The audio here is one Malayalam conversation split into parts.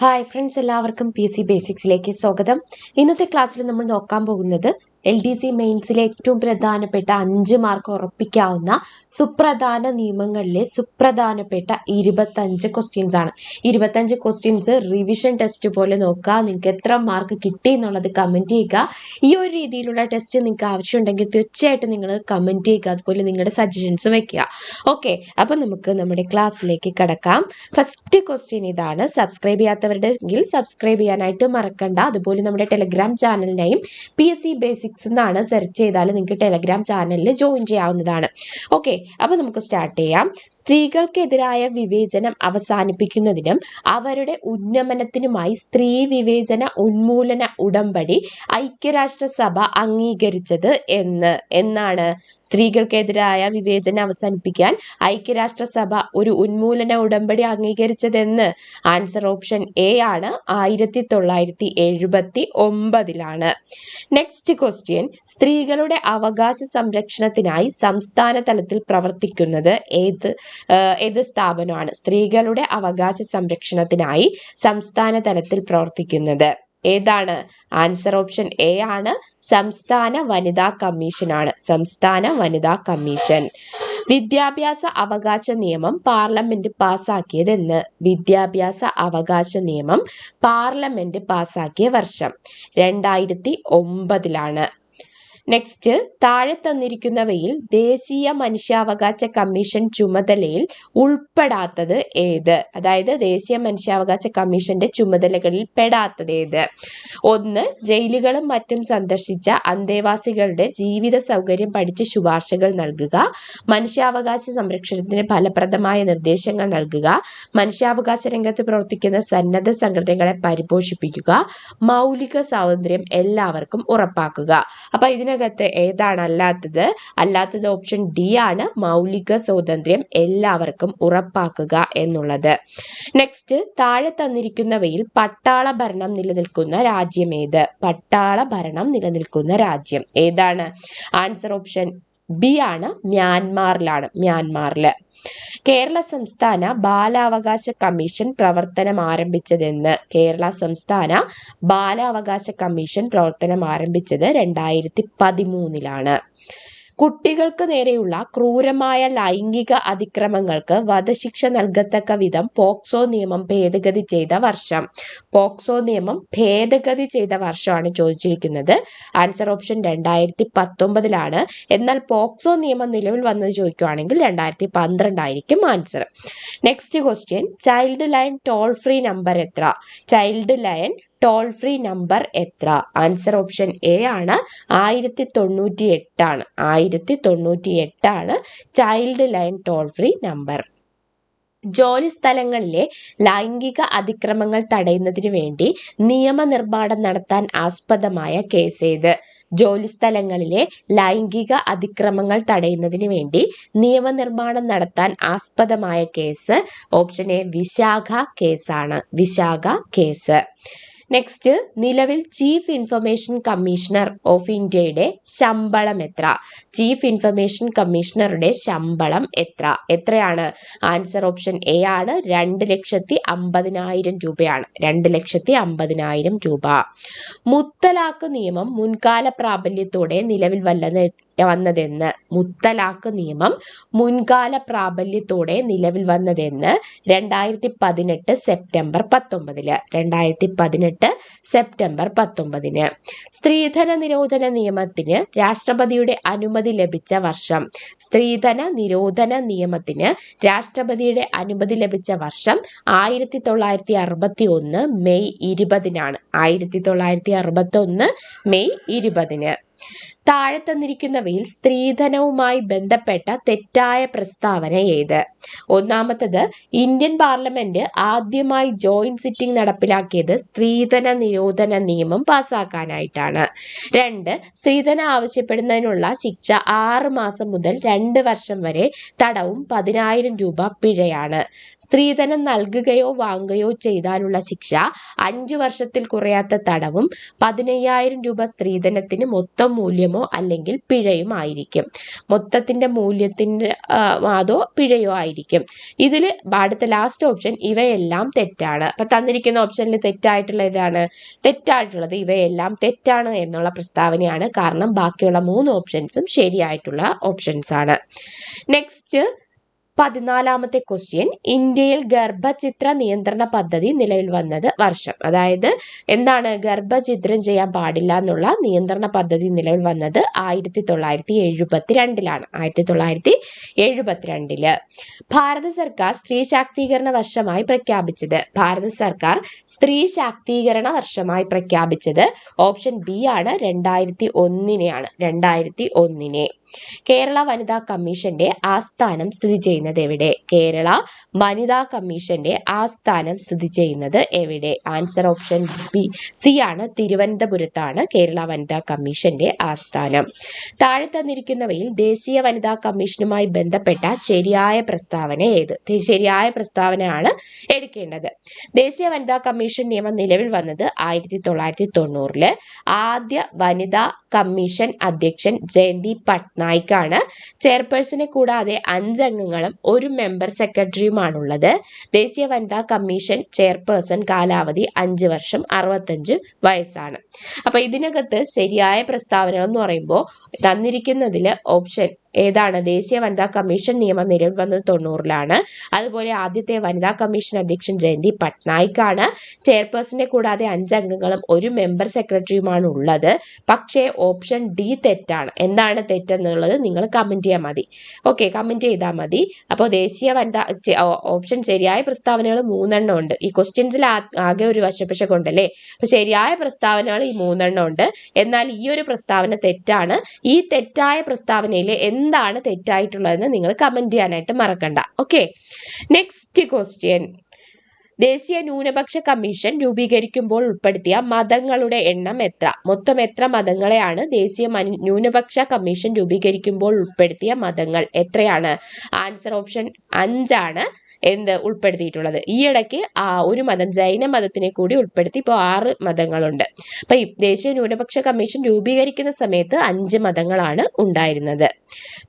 ഹായ് ഫ്രണ്ട്സ്, എല്ലാവർക്കും PSC ബേസിക്സിലേക്ക് സ്വാഗതം. ഇന്നത്തെ ക്ലാസ്സിൽ നമ്മൾ നോക്കാൻ പോകുന്നത് LDC മെയിൻസിലെ ഏറ്റവും പ്രധാനപ്പെട്ട 5 മാർക്ക് ഉറപ്പിക്കാവുന്ന സുപ്രധാന നിയമങ്ങളിലെ സുപ്രധാനപ്പെട്ട 25 ക്വസ്റ്റ്യൻസ് ആണ്. 25 ക്വസ്റ്റ്യൻസ് റിവിഷൻ ടെസ്റ്റ് പോലെ നോക്കുക. നിങ്ങൾക്ക് എത്ര മാർക്ക് കിട്ടി എന്നുള്ളത് കമൻറ്റ് ചെയ്യുക. ഈ ഒരു രീതിയിലുള്ള ടെസ്റ്റ് നിങ്ങൾക്ക് ആവശ്യമുണ്ടെങ്കിൽ തീർച്ചയായിട്ടും നിങ്ങൾ കമൻറ്റ് ചെയ്യുക. അതുപോലെ നിങ്ങളുടെ സജഷൻസ് വെക്കുക. ഓക്കെ, അപ്പം നമുക്ക് നമ്മുടെ ക്ലാസ്സിലേക്ക് കടക്കാം. ഫസ്റ്റ് ക്വസ്റ്റ്യൻ ഇതാണ്. സബ്സ്ക്രൈബ് ചെയ്യാത്തവരുടെങ്കിൽ സബ്സ്ക്രൈബ് ചെയ്യാനായിട്ട് മറക്കണ്ട. അതുപോലെ നമ്മുടെ ടെലഗ്രാം ചാനലിനെയും PSC ബേസിക്സ് എന്നാണ് സെർച്ച് ചെയ്താൽ നിങ്ങൾക്ക് ടെലഗ്രാം ചാനലിൽ ജോയിൻ ചെയ്യാവുന്നതാണ്. ഓക്കെ, അപ്പോൾ നമുക്ക് സ്റ്റാർട്ട് ചെയ്യാം. സ്ത്രീകൾക്കെതിരായ വിവേചനം അവസാനിപ്പിക്കുന്നതിനും അവരുടെ ഉന്നമനത്തിനുമായി സ്ത്രീ വിവേചന ഉന്മൂലന ഉടമ്പടി ഐക്യരാഷ്ട്രസഭ അംഗീകരിച്ചത് എന്നാണ്. സ്ത്രീകൾക്കെതിരായ വിവേചനം അവസാനിപ്പിക്കാൻ ഐക്യരാഷ്ട്രസഭ ഒരു ഉന്മൂലന ഉടമ്പടി അംഗീകരിച്ചതെന്ന് ആൻസർ ഓപ്ഷൻ എ ആണ്. 1979 നെക്സ്റ്റ് ക്വസ്റ്റ്യൻ. സ്ത്രീകളുടെ അവകാശ സംരക്ഷണത്തിനായി സംസ്ഥാന തലത്തിൽ പ്രവർത്തിക്കുന്നത് ഏത് സ്ഥാപനമാണ്? സ്ത്രീകളുടെ അവകാശ സംരക്ഷണത്തിനായി സംസ്ഥാന തലത്തിൽ പ്രവർത്തിക്കുന്നത് ഏതാണ്? ആൻസർ ഓപ്ഷൻ എ ആണ്. സംസ്ഥാന വനിതാ കമ്മീഷൻ ആണ്. സംസ്ഥാന വനിതാ കമ്മീഷൻ. വിദ്യാഭ്യാസ അവകാശ നിയമം പാർലമെന്റ് പാസാക്കിയതെന്ന്? വിദ്യാഭ്യാസ അവകാശ നിയമം പാർലമെന്റ് പാസാക്കിയ വർഷം 2009. നെക്സ്റ്റ്, താഴെ തന്നിരിക്കുന്നവയിൽ ദേശീയ മനുഷ്യാവകാശ കമ്മീഷൻ ചുമതലയിൽ ഉൾപ്പെടാത്തത് ഏത്? അതായത് ദേശീയ മനുഷ്യാവകാശ കമ്മീഷന്റെ ചുമതലകളിൽ പെടാത്തത് ഏത്? 1. ജയിലുകളും മറ്റും സന്ദർശിച്ച അന്തേവാസികളുടെ ജീവിത സൗകര്യം പഠിച്ച് ശുപാർശകൾ നൽകുക. മനുഷ്യാവകാശ സംരക്ഷണത്തിന് ഫലപ്രദമായ നിർദ്ദേശങ്ങൾ നൽകുക. മനുഷ്യാവകാശ രംഗത്ത് പ്രവർത്തിക്കുന്ന സന്നദ്ധ സംഘടനകളെ പരിപോഷിപ്പിക്കുക. മൗലിക സ്വാതന്ത്ര്യം എല്ലാവർക്കും ഉറപ്പാക്കുക. അപ്പൊ ഇതിനകത്ത് ഏതാണ് അല്ലാത്തത് ഓപ്ഷൻ ഡി ആണ്. മൗലിക സ്വാതന്ത്ര്യം എല്ലാവർക്കും ഉറപ്പാക്കുക എന്നുള്ളത്. നെക്സ്റ്റ്, താഴെ തന്നിരിക്കുന്നവയിൽ പട്ടാള ഭരണം നിലനിൽക്കുന്ന രാജ്യം ഏത്? പട്ടാള ഭരണം നിലനിൽക്കുന്ന രാജ്യം ഏതാണ്? ആൻസർ ഓപ്ഷൻ ബി ആണ്. മ്യാൻമാറില്. കേരള സംസ്ഥാന ബാലാവകാശ കമ്മീഷൻ പ്രവർത്തനം ആരംഭിച്ചതെന്ന്? കേരള സംസ്ഥാന ബാലാവകാശ കമ്മീഷൻ പ്രവർത്തനം ആരംഭിച്ചത് 2013. കുട്ടികൾക്ക് നേരെയുള്ള ക്രൂരമായ ലൈംഗിക അതിക്രമങ്ങൾക്ക് വധശിക്ഷ നൽകത്തക്ക വിധം പോക്സോ നിയമം ഭേദഗതി ചെയ്ത വർഷം? പോക്സോ നിയമം ഭേദഗതി ചെയ്ത വർഷമാണ് ചോദിച്ചിരിക്കുന്നത്. Answer option 2019. എന്നാൽ പോക്സോ നിയമം നിലവിൽ വന്നത് ചോദിക്കുകയാണെങ്കിൽ 2012 ആയിരിക്കും answer. Next question. Child line toll free number എത്ര? Child line toll free number എത്ര? ആൻസർ ഓപ്ഷൻ എ ആണ്. 1098 ആണ്. 1098 ആണ് child line toll free number. ജോലി സ്ഥലങ്ങളിലെ ലൈംഗിക അതിക്രമങ്ങൾ തടയുന്നതിന് വേണ്ടി നിയമനിർമ്മാണം നടത്താൻ ആസ്പദമായ കേസ് ഏത്? ജോലി സ്ഥലങ്ങളിലെ ലൈംഗിക അതിക്രമങ്ങൾ തടയുന്നതിന് വേണ്ടി നിയമനിർമ്മാണം നടത്താൻ ആസ്പദമായ കേസ് ഓപ്ഷൻ എ വിശാഖ കേസാണ്. വിശാഖ കേസ്. നെക്സ്റ്റ്, നിലവിൽ ചീഫ് ഇൻഫർമേഷൻ കമ്മീഷണർ ഓഫ് ഇന്ത്യയുടെ ശമ്പളം എത്ര? ചീഫ് ഇൻഫർമേഷൻ കമ്മീഷണറുടെ ശമ്പളം എത്രയാണ്? ആൻസർ ഓപ്ഷൻ എ ആണ്. 2,50,000 രൂപയാണ്. 2,50,000 രൂപ. മുത്തലാഖ് നിയമം മുൻകാല പ്രാബല്യത്തോടെ നിലവിൽ വന്നതെന്ന്? മുത്തലാഖ് നിയമം മുൻകാല പ്രാബല്യത്തോടെ നിലവിൽ വന്നതെന്ന്? 2018 സെപ്റ്റംബർ 19. 2018 സെപ്റ്റംബർ 19. സ്ത്രീധന നിരോധന നിയമത്തിന് രാഷ്ട്രപതിയുടെ അനുമതി ലഭിച്ച വർഷം? സ്ത്രീധന നിരോധന നിയമത്തിന് രാഷ്ട്രപതിയുടെ അനുമതി ലഭിച്ച വർഷം 1961 മെയ് 20-നാണ്. 1961 മെയ് 20. താഴെ തന്നിരിക്കുന്നവയിൽ സ്ത്രീധനവുമായി ബന്ധപ്പെട്ട തെറ്റായ പ്രസ്താവന ഏത്? ഒന്നാമത്തത്, ഇന്ത്യൻ പാർലമെന്റ് ആദ്യമായി ജോയിന്റ് സിറ്റിംഗ് നടപ്പിലാക്കിയത് സ്ത്രീധന നിരോധന നിയമം പാസാക്കാനായിട്ടാണ്. 2, സ്ത്രീധനം ആവശ്യപ്പെടുന്നതിനുള്ള ശിക്ഷ 6 മാസം മുതൽ 2 വർഷം വരെ തടവും 10,000 രൂപ പിഴയാണ്. സ്ത്രീധനം നൽകുകയോ വാങ്ങുകയോ ചെയ്താലുള്ള ശിക്ഷ 5 വർഷത്തിൽ കുറയാത്ത തടവും 15,000 രൂപ സ്ത്രീധനത്തിന് മൊത്തം മൂല്യമോ മൂല്യമോ അല്ലെങ്കിൽ പിഴയും ആയിരിക്കും. മൊത്തത്തിന്റെ മൂല്യത്തിന്റെ അതോ പിഴയോ ആയിരിക്കും. ഇതിൽ അടുത്ത ലാസ്റ്റ് ഓപ്ഷൻ ഇവയെല്ലാം തെറ്റാണ്. അപ്പൊ തന്നിരിക്കുന്ന ഓപ്ഷനിൽ തെറ്റായിട്ടുള്ള ഏതാണ്? തെറ്റായിട്ടുള്ളത് ഇവയെല്ലാം തെറ്റാണ് എന്നുള്ള പ്രസ്താവനയാണ്. കാരണം ബാക്കിയുള്ള 3 ഓപ്ഷൻസും ശരിയായിട്ടുള്ള ഓപ്ഷൻസ് ആണ്. നെക്സ്റ്റ് 14ാമത്തെ ക്വസ്റ്റ്യൻ, ഇന്ത്യയിൽ ഗർഭചിത്ര നിയന്ത്രണ പദ്ധതി നിലവിൽ വന്നത് വർഷം. അതായത് എന്താണ് ഗർഭചിത്രം ചെയ്യാൻ പാടില്ല എന്നുള്ള നിയന്ത്രണ പദ്ധതി നിലവിൽ വന്നത് 1972 1972 ഭാരത സർക്കാർ സ്ത്രീ ശാക്തീകരണ വർഷമായി പ്രഖ്യാപിച്ചത്. ഭാരത സർക്കാർ സ്ത്രീ ശാക്തീകരണ വർഷമായി പ്രഖ്യാപിച്ചത് ഓപ്ഷൻ ബി ആണ്, 2001 2001. കേരള വനിതാ കമ്മീഷന്റെ ആസ്ഥാനം സ്ഥിതി ചെയ്യുന്നത് എവിടെ? കേരള വനിതാ കമ്മീഷന്റെ ആസ്ഥാനം സ്ഥിതി ചെയ്യുന്നത് എവിടെ? ആൻസർ ഓപ്ഷൻ ബി സി ആണ്, തിരുവനന്തപുരത്താണ് കേരള വനിതാ കമ്മീഷന്റെ ആസ്ഥാനം. താഴെ തന്നിരിക്കുന്നവയിൽ ദേശീയ വനിതാ കമ്മീഷനുമായി ബന്ധപ്പെട്ട ശരിയായ പ്രസ്താവന ഏത്? ശരിയായ പ്രസ്താവനയാണ് എടുക്കേണ്ടത്. ദേശീയ വനിതാ കമ്മീഷൻ നിയമം നിലവിൽ വന്നത് 1990. ആദ്യ വനിതാ കമ്മീഷൻ അധ്യക്ഷൻ ജയന്തി പട്നായിക്കാണ്. ചെയർപേഴ്സണെ കൂടാതെ 5 അംഗങ്ങളും 1 മെമ്പർ സെക്രട്ടറിയുമാണുള്ളത്. ദേശീയ വനിതാ കമ്മീഷൻ ചെയർപേഴ്സൺ കാലാവധി 5 വർഷം, 65 വയസ്സാണ്. അപ്പൊ ഇതിനകത്ത് ശരിയായ പ്രസ്താവന എന്ന് പറയുമ്പോൾ തന്നിരിക്കുന്നതിൽ ഓപ്ഷൻ ഏതാണ്? ദേശീയ വനിതാ കമ്മീഷൻ നിയമം നിലവിൽ വന്നത് 90-ലാണ്. അതുപോലെ ആദ്യത്തെ വനിതാ കമ്മീഷൻ അധ്യക്ഷൻ ജയന്തി പട്നായിക്കാണ്. ചെയർപേഴ്സണെ കൂടാതെ 5 അംഗങ്ങളും 1 മെമ്പർ സെക്രട്ടറിയുമാണ് ഉള്ളത്. പക്ഷേ ഓപ്ഷൻ ഡി തെറ്റാണ്. എന്താണ് തെറ്റെന്നുള്ളത് നിങ്ങൾ കമന്റ് ചെയ്യാൻ മതി. ഓക്കെ, കമന്റ് ചെയ്താൽ മതി. അപ്പോൾ ദേശീയ വനിതാ ഓപ്ഷൻ ശരിയായ പ്രസ്താവനകൾ 3 ഉണ്ട്. ഈ ക്വസ്റ്റ്യൻസിൽ ആകെ ഒരു വശപ്പശക്കുണ്ടല്ലേ. അപ്പൊ ശരിയായ പ്രസ്താവനകൾ ഈ 3 ഉണ്ട്. എന്നാൽ ഈ ഒരു പ്രസ്താവന തെറ്റാണ്. ഈ തെറ്റായ പ്രസ്താവനയിൽ എന്താണ് തെറ്റായിട്ടുള്ളതെന്ന് നിങ്ങൾ കമന്റ് ചെയ്യാനായിട്ട് മറക്കണ്ട. ഓക്കെ, നെക്സ്റ്റ് ക്വസ്റ്റ്യൻ, ദേശീയ ന്യൂനപക്ഷ കമ്മീഷൻ രൂപീകരിക്കുമ്പോൾ ഉൾപ്പെടുത്തിയ മതങ്ങളുടെ എണ്ണം എത്ര? മൊത്തം എത്ര മതങ്ങളെയാണ് ദേശീയ ന്യൂനപക്ഷ കമ്മീഷൻ രൂപീകരിക്കുമ്പോൾ ഉൾപ്പെടുത്തിയ മതങ്ങൾ എത്രയാണ്? ആൻസർ ഓപ്ഷൻ 5 ആണ് ഉൾപ്പെടുത്തിയിട്ടുള്ളത്. ഈ ഇടയ്ക്ക് ഒരു മതം, ജൈന മതത്തിനെ കൂടി ഉൾപ്പെടുത്തി ഇപ്പോൾ 6 മതങ്ങളുണ്ട്. അപ്പൊ ഈ ദേശീയ ന്യൂനപക്ഷ കമ്മീഷൻ രൂപീകരിക്കുന്ന സമയത്ത് 5 മതങ്ങളാണ് ഉണ്ടായിരുന്നത്.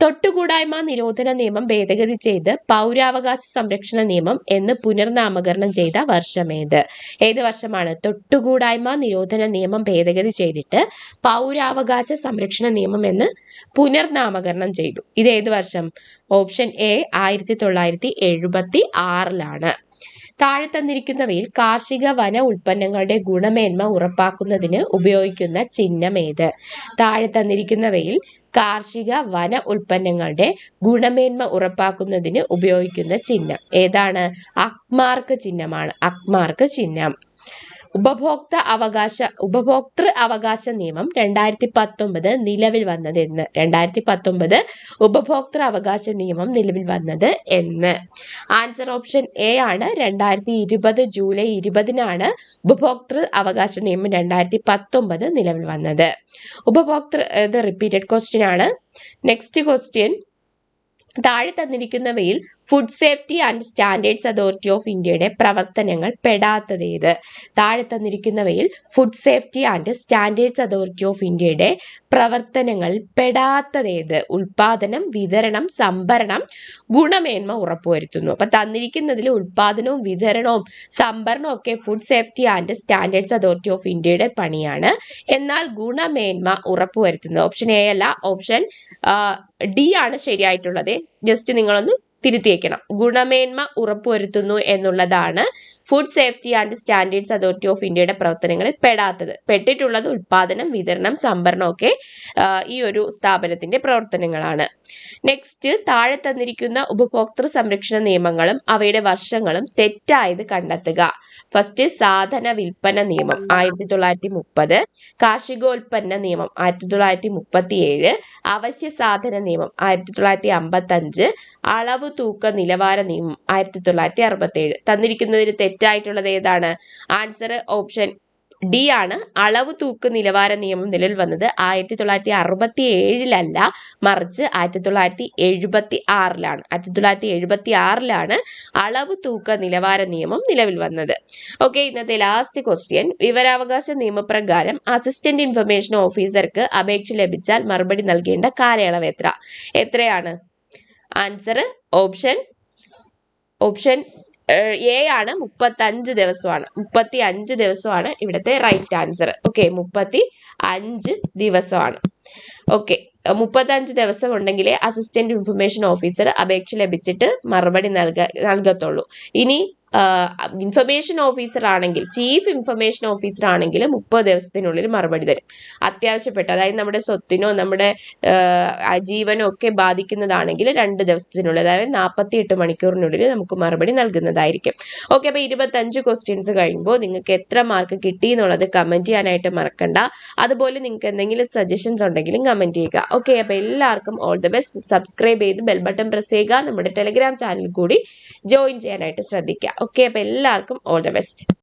തൊട്ടുകൂടായ്മ നിരോധന നിയമം ഭേദഗതി ചെയ്ത് പൗരാവകാശ സംരക്ഷണ നിയമം എന്ന് പുനർനാമകരണം ചെയ്ത വർഷമേത്? ഏത് വർഷമാണ്? തൊട്ടുകൂടായ്മ നിരോധന നിയമം ഭേദഗതി ചെയ്തിട്ട് പൗരാവകാശ സംരക്ഷണ നിയമം എന്ന് പുനർനാമകരണം ചെയ്തു. ഇത് ഏത് വർഷം? ഓപ്ഷൻ എ 1976-ലാണ്. താഴെ തന്നിരിക്കുന്നവയിൽ കാർഷിക വന ഉൽപ്പന്നങ്ങളുടെ ഗുണമേന്മ ഉറപ്പാക്കുന്നതിന് ഉപയോഗിക്കുന്ന ചിഹ്നം ഏത്? താഴെ തന്നിരിക്കുന്നവയിൽ കാർഷിക വന ഉൽപ്പന്നങ്ങളുടെ ഗുണമേന്മ ഉറപ്പാക്കുന്നതിന് ഉപയോഗിക്കുന്ന ചിഹ്നം ഏതാണ്? അക്മാർക്ക് ചിഹ്നമാണ്. അക്മാർക്ക് ചിഹ്നം. ഉപഭോക്തൃ അവകാശ നിയമം 2019 നിലവിൽ വന്നത് എന്ന്? 2019 ഉപഭോക്തൃ അവകാശ നിയമം നിലവിൽ വന്നത് എന്ന്? ആൻസർ ഓപ്ഷൻ എ ആണ്, 2020 ജൂലൈ 20-നാണ് ഉപഭോക്തൃ അവകാശ നിയമം 2019 നിലവിൽ വന്നത്. ഇത് റിപ്പീറ്റഡ് ക്വസ്റ്റ്യൻ ആണ്. നെക്സ്റ്റ് ക്വസ്റ്റ്യൻ, താഴെ തന്നിരിക്കുന്നവയിൽ food safety and standards authority of ഇന്ത്യയുടെ പ്രവർത്തനങ്ങൾ പെടാത്തത് ഏത്? താഴെ തന്നിരിക്കുന്നവയിൽ food safety and standards authority of ഇന്ത്യയുടെ പ്രവർത്തനങ്ങളിൽ പെടാത്തത് ഏത്? ഉൽപാദനം, വിതരണം, സംഭരണം, ഗുണമേന്മ ഉറപ്പുവരുത്തുന്നു. അപ്പൊ തന്നിരിക്കുന്നതിൽ ഉൽപാദനവും വിതരണവും സംഭരണവും ഒക്കെ food safety and standards authority of ഇന്ത്യയുടെ പണിയാണ്. എന്നാൽ ഗുണമേന്മ ഉറപ്പുവരുത്തുന്നത് ഓപ്ഷൻ എ അല്ല, ഓപ്ഷൻ ഡി ആണ് ശരിയായിട്ടുള്ളത്. ജസ്റ്റ് നിങ്ങളൊന്ന് തിരുത്തി വയ്ക്കണം. ഗുണമേന്മ ഉറപ്പുവരുത്തുന്നു എന്നുള്ളതാണ് food safety and standards authority of ഇന്ത്യയുടെ പ്രവർത്തനങ്ങളിൽ പെടാത്തത്. പെട്ടിട്ടുള്ളത് ഉൽപാദനം, വിതരണം, സംഭരണം ഒക്കെ ഈ ഒരു സ്ഥാപനത്തിന്റെ പ്രവർത്തനങ്ങളാണ്. നെക്സ്റ്റ്, താഴെ തന്നിരിക്കുന്ന ഉപഭോക്തൃ സംരക്ഷണ നിയമങ്ങളും അവയുടെ വർഷങ്ങളും തെറ്റായത് കണ്ടെത്തുക. ഫസ്റ്റ്, സാധന വിൽപ്പന നിയമം 1930, കാർഷികോൽപ്പന്ന നിയമം 1937, അവശ്യ സാധന നിയമം 1955, അളവ് തൂക്ക നിലവാര നിയമം 1967. തന്നിരിക്കുന്നതിന് തെറ്റായിട്ടുള്ളത് ഏതാണ്? ആൻസർ ഓപ്ഷൻ ഡി ആണ് അളവ് തൂക്ക് നിലവാര നിയമം നിലവിൽ വന്നത് 1967 മറിച്ച് 1976 1976 അളവ് തൂക്ക നിലവാര നിയമം നിലവിൽ വന്നത്. ഓക്കെ, ഇന്നത്തെ ലാസ്റ്റ് ക്വസ്റ്റ്യൻ. വിവരാവകാശ നിയമപ്രകാരം അസിസ്റ്റന്റ് ഇൻഫർമേഷൻ ഓഫീസർക്ക് അപേക്ഷ ലഭിച്ചാൽ മറുപടി നൽകേണ്ട കാലയളവ് എത്രയാണ്? ആൻസർ ഓപ്ഷൻ എ ആണ് 35 ദിവസമാണ്. 35 ദിവസമാണ് ഇവിടുത്തെ റൈറ്റ് ആൻസർ. ഓക്കെ, 35 ദിവസമാണ്. ഓക്കെ, 35 ദിവസം ഉണ്ടെങ്കിലേ അസിസ്റ്റന്റ് ഇൻഫർമേഷൻ ഓഫീസർ അപേക്ഷ ലഭിച്ചിട്ട് മറുപടി നൽകത്തുള്ളൂ. ഇനി ഇൻഫർമേഷൻ ഓഫീസർ ആണെങ്കിൽ, ചീഫ് ഇൻഫർമേഷൻ ഓഫീസർ ആണെങ്കിൽ 30 ദിവസത്തിനുള്ളിൽ മറുപടി തരും. അത്യാവശ്യപ്പെട്ട, അതായത് നമ്മുടെ സ്വത്തിനോ നമ്മുടെ ജീവനോ ഒക്കെ ബാധിക്കുന്നതാണെങ്കിൽ 2 ദിവസത്തിനുള്ളിൽ, അതായത് 48 മണിക്കൂറിനുള്ളിൽ നമുക്ക് മറുപടി നൽകുന്നതായിരിക്കും. ഓക്കെ, അപ്പോൾ 25 ക്വസ്റ്റ്യൻസ് കഴിയുമ്പോൾ നിങ്ങൾക്ക് എത്ര മാർക്ക് കിട്ടി എന്നുള്ളത് കമന്റ് ചെയ്യാനായിട്ട് മറക്കണ്ട. അതുപോലെ നിങ്ങൾക്ക് എന്തെങ്കിലും സജഷൻസ് ഉണ്ടെങ്കിലും കമന്റ് ചെയ്യുക. ഓക്കെ, അപ്പോൾ എല്ലാവർക്കും ഓൾ ദി ബെസ്റ്റ്. സബ്സ്ക്രൈബ് ചെയ്ത് ബെൽ ബട്ടൺ പ്രസ് ചെയ്യുക. നമ്മുടെ ടെലിഗ്രാം ചാനൽ കൂടി ജോയിൻ ചെയ്യാനായിട്ട് ശ്രദ്ധിക്കുക. ഓക്കെ, അപ്പോൾ എല്ലാവർക്കും ഓൾ ദി ബെസ്റ്റ്.